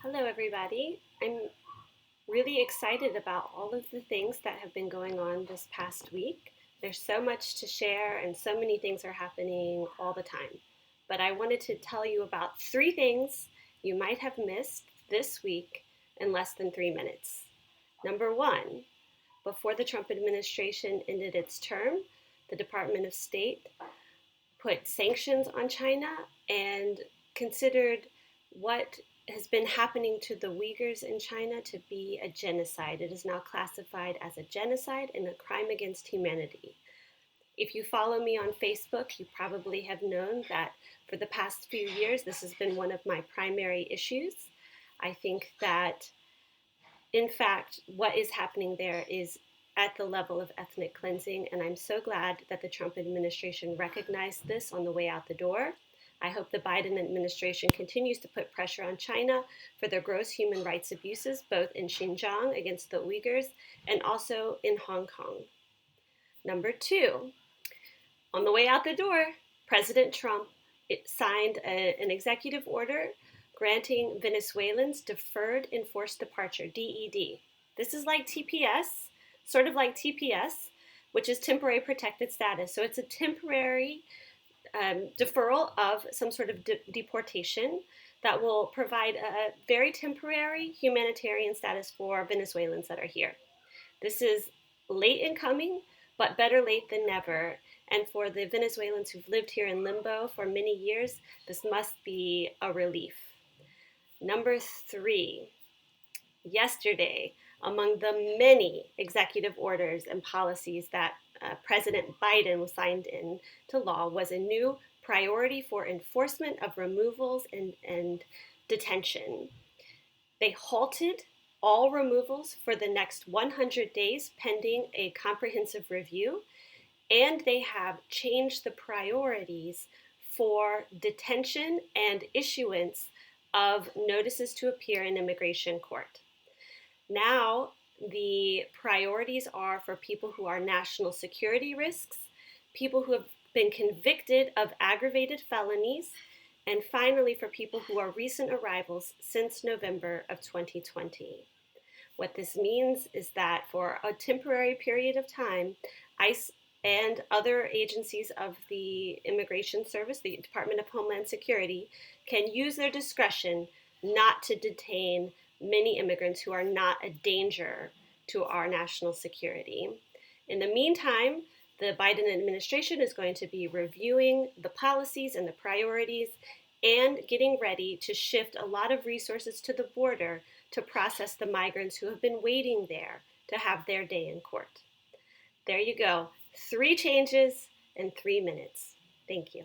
Hello, everybody. I'm really excited about all of the things that have been going on this past week. There's so much to share, and so many things are happening all the time. But I wanted to tell you about 3 things you might have missed this week in less than 3 minutes. Number one, before the Trump administration ended its term, the Department of State put sanctions on China and considered what has been happening to the Uyghurs in China to be a genocide. It is now classified as a genocide and a crime against humanity. If you follow me on Facebook, you probably have known that for the past few years, this has been one of my primary issues. I think that, in fact, what is happening there is at the level of ethnic cleansing, and I'm so glad that the Trump administration recognized this on the way out the door. I hope the Biden administration continues to put pressure on China for their gross human rights abuses, both in Xinjiang against the Uyghurs and also in Hong Kong. Number two, on the way out the door, President Trump signed an executive order granting Venezuelans deferred enforced departure, DED. This is like TPS, sort of like TPS, which is temporary protected status. So it's a temporary deferral of some sort of deportation that will provide a very temporary humanitarian status for Venezuelans that are here. This is late in coming, but better late than never. And for the Venezuelans who've lived here in limbo for many years, this must be a relief. Number 3, yesterday, among the many executive orders and policies that President Biden signed into law was a new priority for enforcement of removals and detention. They halted all removals for the next 100 days pending a comprehensive review, and they have changed the priorities for detention and issuance of notices to appear in immigration court. Now, the priorities are for people who are national security risks, people who have been convicted of aggravated felonies, and finally for people who are recent arrivals since November of 2020. What this means is that for a temporary period of time, ICE and other agencies of the Immigration Service, the Department of Homeland Security, can use their discretion not to detain many immigrants who are not a danger to our national security. In the meantime, the Biden administration is going to be reviewing the policies and the priorities and getting ready to shift a lot of resources to the border to process the migrants who have been waiting there to have their day in court. There you go. 3 changes in 3 minutes. Thank you.